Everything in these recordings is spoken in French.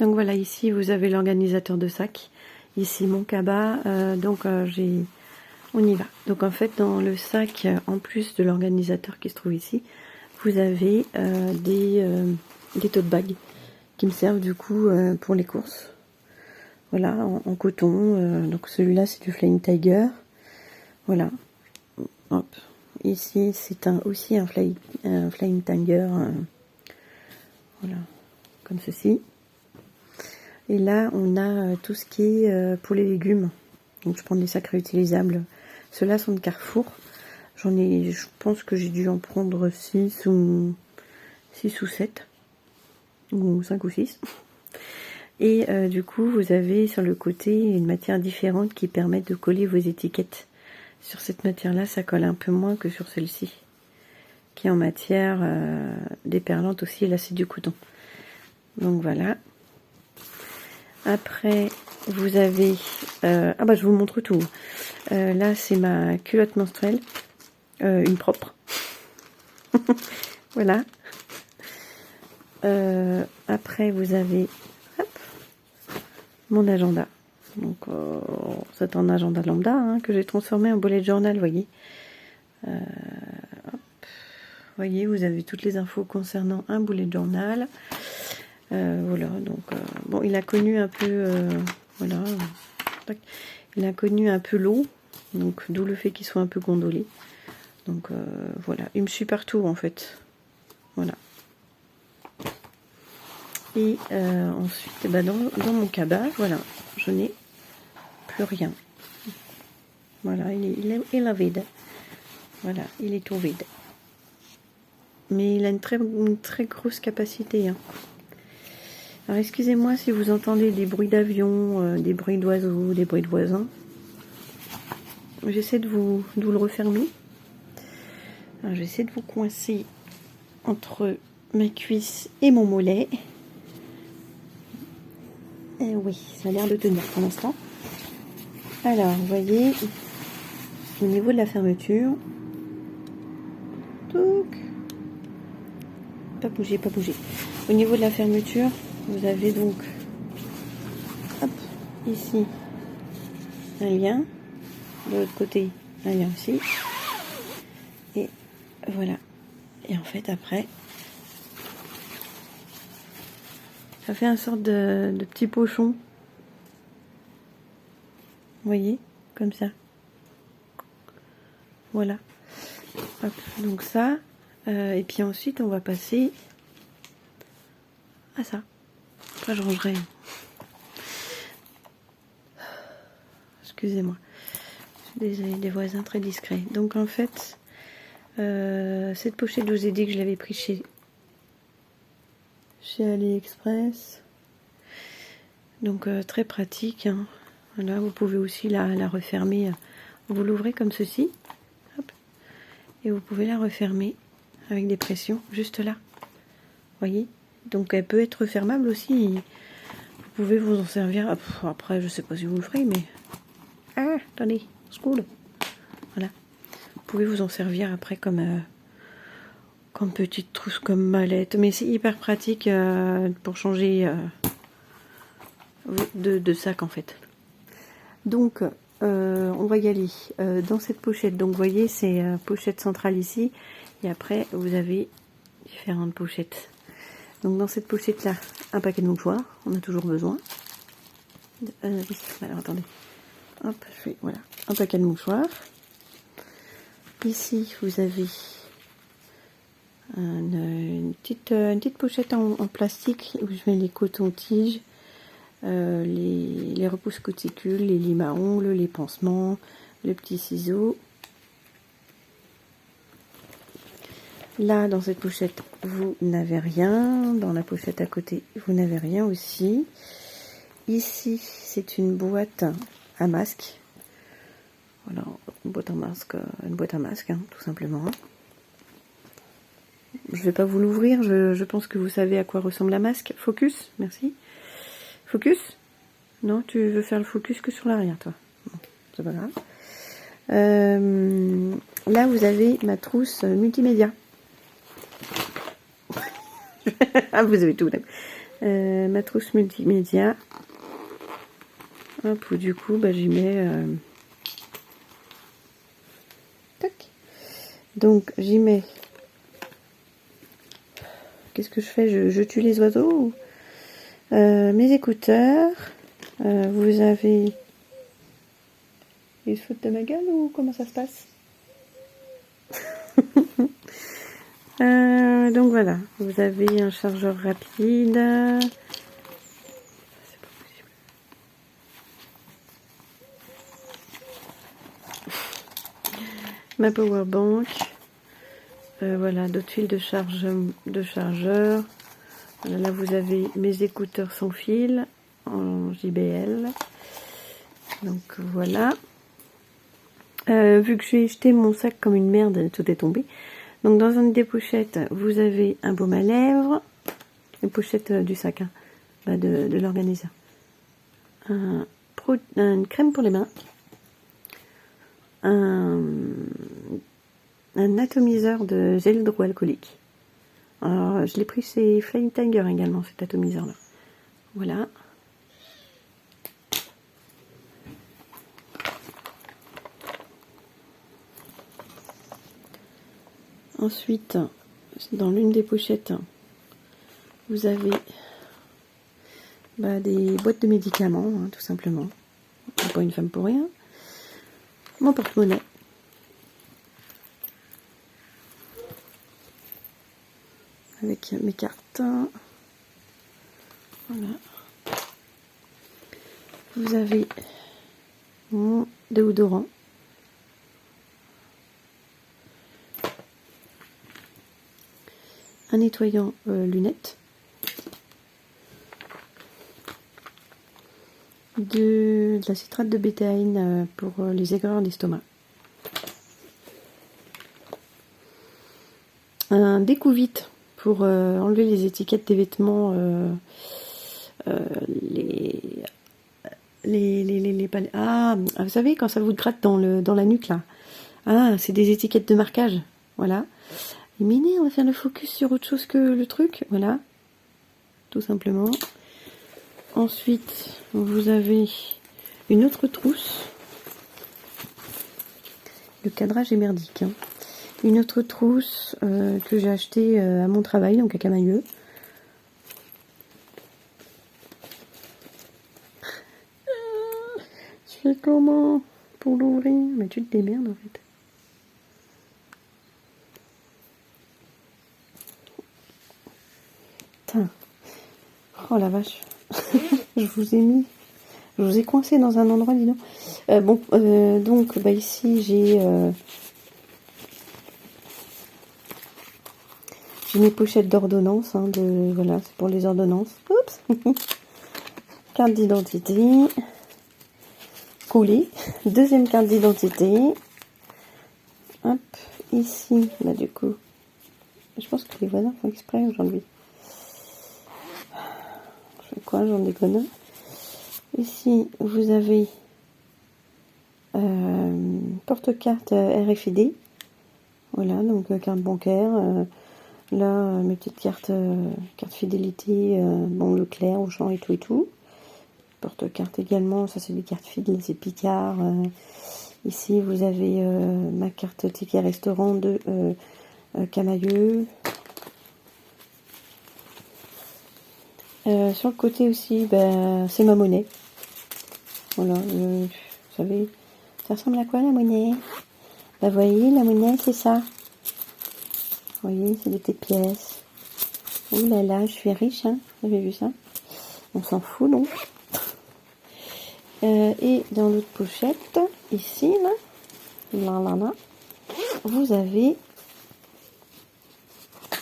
Donc voilà, ici vous avez l'organisateur de sac. Ici mon cabas. On y va. Donc en fait dans le sac, en plus de l'organisateur qui se trouve ici, vous avez des tote bags qui me servent du coup pour les courses. Voilà, en coton. Donc celui-là c'est du Flying Tiger. Voilà. Hop. Ici c'est aussi un Flying Tiger. Voilà, comme ceci. Et là on a tout ce qui est pour les légumes. Donc je prends des sacs réutilisables. Ceux-là sont de Carrefour. Je pense que j'ai dû en prendre 6 ou 7. Ou 5 ou 6. Et du coup, vous avez sur le côté une matière différente qui permet de coller vos étiquettes. Sur cette matière-là, ça colle un peu moins que sur celle-ci. Qui est en matière déperlante aussi. Et là, c'est du coton. Donc voilà. Après, vous avez... je vous montre tout. Là, c'est ma culotte menstruelle. Une propre. Voilà. Après, vous avez mon agenda. Donc, c'est un agenda lambda que j'ai transformé en bullet journal, vous voyez. Vous voyez, vous avez toutes les infos concernant un bullet journal. Voilà, donc bon, il a connu un peu, voilà, il a connu un peu l'eau, donc d'où le fait qu'il soit un peu gondolé. Donc voilà, il me suit partout en fait. Voilà. Et ensuite, dans mon cabas, voilà, je n'ai plus rien. Voilà, il est vide. Voilà, il est tout vide. Mais il a une très grosse capacité. Alors excusez-moi si vous entendez des bruits d'avion, des bruits d'oiseaux, des bruits de voisins. J'essaie de vous le refermer. Alors j'essaie de vous coincer entre ma cuisse et mon mollet. Et oui, ça a l'air de tenir pour l'instant. Alors, vous voyez, au niveau de la fermeture, pas bouger. Au niveau de la fermeture, vous avez donc, hop, ici, un lien. De l'autre côté, un lien aussi. Et voilà. Et en fait, après, ça fait un sorte de petit pochon. Vous voyez, comme ça. Voilà. Hop, donc ça. Et puis ensuite, on va passer à ça. Après, je rangerai. Excusez-moi. Je suis des voisins très discrets. Donc en fait, cette pochette, je vous ai dit que je l'avais pris chez AliExpress. Donc très pratique. Voilà, vous pouvez aussi la refermer. Vous l'ouvrez comme ceci. Hop, et vous pouvez la refermer avec des pressions juste là. Voyez. Donc elle peut être fermable aussi. Vous pouvez vous en servir. Après, je sais pas si vous le ferez, mais attendez, school. Voilà. Vous pouvez vous en servir après comme petite trousse, comme mallette. Mais c'est hyper pratique pour changer de sac en fait. Donc on va y aller dans cette pochette. Donc vous voyez, c'est pochette centrale ici. Et après, vous avez différentes pochettes. Donc dans cette pochette là, un paquet de mouchoirs. On a toujours besoin. Oui, alors attendez. Hop, voilà, un paquet de mouchoirs. Ici, vous avez une petite pochette en plastique où je mets les cotons-tiges, les repousses cuticules, les limes à ongles, les pansements, le petit ciseau. Là, dans cette pochette, vous n'avez rien. Dans la pochette à côté, vous n'avez rien aussi. Ici, c'est une boîte à masque. Voilà, une boîte à masque, tout simplement. Je vais pas vous l'ouvrir, je pense que vous savez à quoi ressemble la masque. Focus, merci. Focus? Non, tu veux faire le focus que sur l'arrière, toi. Bon, c'est pas grave. Là, vous avez ma trousse multimédia. Ah, vous avez tout. ma trousse multimédia. Hop, où du coup, bah, j'y mets... tac. Donc, j'y mets... Qu'est-ce que je fais, je tue les oiseaux ou... mes écouteurs. Vous avez... Ils se foutent de ma gueule ou comment ça se passe? Donc voilà, vous avez un chargeur rapide. C'est pas possible. Ma power bank. Voilà, d'autres fils de chargeur. Voilà, là vous avez mes écouteurs sans fil en JBL. Donc voilà. Vu que j'ai jeté mon sac comme une merde, tout est tombé. Donc dans une des pochettes, vous avez un baume à lèvres, les pochettes du sac, hein, bah de l'organiseur. Une crème pour les mains, un atomiseur de gel hydroalcoolique. Alors je l'ai pris chez Flying Tiger également, cet atomiseur là. Voilà. Ensuite, dans l'une des pochettes, vous avez des boîtes de médicaments, hein, tout simplement. C'est pas une femme pour rien. Mon porte-monnaie. Avec mes cartes. Voilà. Vous avez mon déodorant. Un nettoyant lunettes. De la citrate de bétaïne pour les aigreurs d'estomac. Un découvite pour enlever les étiquettes des vêtements, vous savez quand ça vous gratte dans la nuque là. Ah, c'est des étiquettes de marquage. Voilà. Éliminez, on va faire le focus sur autre chose que le truc. Voilà. Tout simplement. Ensuite, vous avez une autre trousse. Le cadrage est merdique. Hein. Une autre trousse que j'ai achetée à mon travail, donc à Camailleux. Je fais comment pour l'ouvrir? Mais tu te démerdes en fait. Putain. Oh la vache. Je vous ai coincé dans un endroit, dis donc. Donc ici j'ai mes pochettes d'ordonnances, hein, voilà, c'est pour les ordonnances. Oups. Carte d'identité. Coulée. Deuxième carte d'identité. Hop, ici, du coup. Je pense que les voisins font exprès aujourd'hui. Je fais quoi, j'en déconne. Ici, vous avez porte-carte RFID. Voilà, donc carte bancaire. Là, mes petites cartes fidélité, Leclerc, Auchan et tout et tout. Porte-carte également, ça c'est des cartes fidèles, c'est Picard. Ici, vous avez ma carte ticket restaurant de Camailleux. Sur le côté aussi, c'est ma monnaie. Voilà, vous savez, ça ressemble à quoi la monnaie? Vous voyez, la monnaie, c'est ça. Vous voyez, c'est des petites pièces. Ouh là là, je suis riche, hein. Vous avez vu ça? On s'en fout, donc. Et dans l'autre pochette, ici, là, vous avez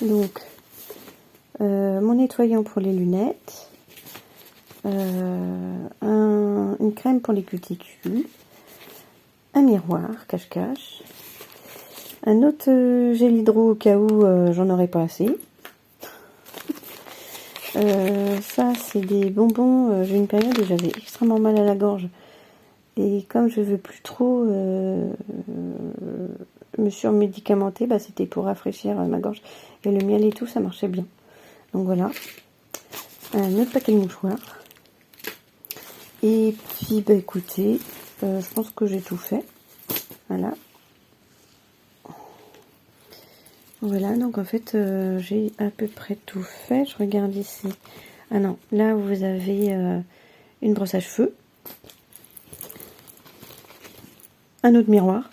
donc mon nettoyant pour les lunettes, une crème pour les cuticules, un miroir cache-cache, un autre gel hydro au cas où j'en aurais pas assez. Ça c'est des bonbons, j'ai une période où j'avais extrêmement mal à la gorge et comme je veux plus trop me surmédicamenter, c'était pour rafraîchir ma gorge et le miel et tout ça marchait bien, donc voilà. un autre paquet de mouchoirs. Et puis, bah écoutez, je pense que j'ai tout fait. Voilà. Voilà, donc en fait, j'ai à peu près tout fait. Je regarde ici. Ah non, là, vous avez une brosse à cheveux. Un autre miroir.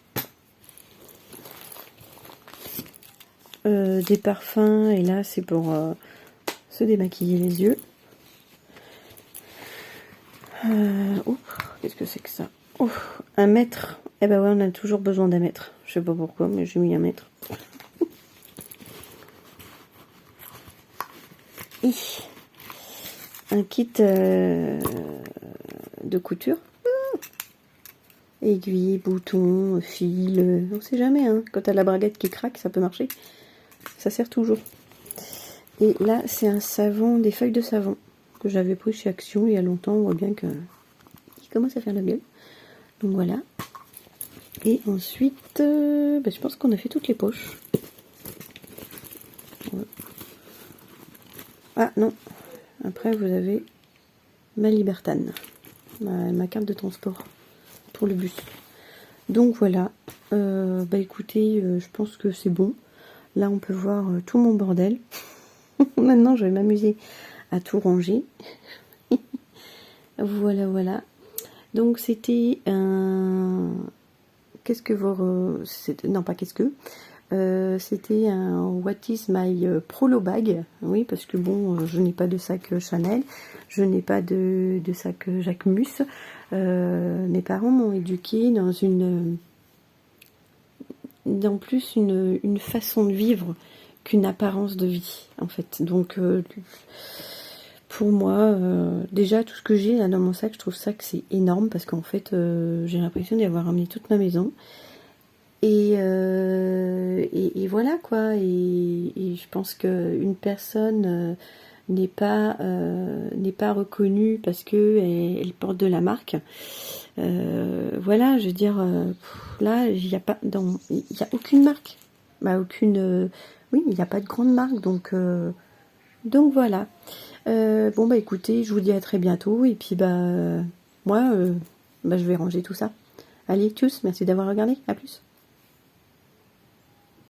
Des parfums, et là, c'est pour se démaquiller les yeux. Qu'est-ce que c'est que ça? Un mètre. Eh ben ouais, on a toujours besoin d'un mètre. Je sais pas pourquoi, mais j'ai mis un mètre. Et un kit de couture. Aiguille, bouton, fil, on sait jamais, hein. Quand t'as la braguette qui craque, ça peut marcher. Ça sert toujours. Et là, c'est un savon, des feuilles de savon que j'avais pris chez Action il y a longtemps. On voit bien que il commence à faire la gueule. Donc voilà. Et ensuite, je pense qu'on a fait toutes les poches. Ouais. Ah non. Après, vous avez ma Libertane, ma carte de transport pour le bus. Donc voilà. Écoutez, je pense que c'est bon. Là, on peut voir tout mon bordel. Maintenant, je vais m'amuser à tout ranger. Voilà, voilà. Donc, c'était un... Qu'est-ce que vous... Non, pas qu'est-ce que... c'était un What is my Prolo bag. Oui, parce que bon, je n'ai pas de sac Chanel. Je n'ai pas de sac Jacquemus. Mes parents m'ont éduquée dans une façon de vivre qu'une apparence de vie, en fait. Donc, pour moi, déjà, tout ce que j'ai là dans mon sac, je trouve ça que c'est énorme, parce qu'en fait, j'ai l'impression d'y avoir ramené toute ma maison. Et voilà, quoi. Et je pense qu'une personne n'est pas reconnue parce que elle porte de la marque. Voilà, je veux dire, là, il n'y a aucune marque. Oui, il n'y a pas de grande marque, donc voilà. Écoutez, je vous dis à très bientôt, et puis moi, je vais ranger tout ça. Allez, tchuss, merci d'avoir regardé, à plus.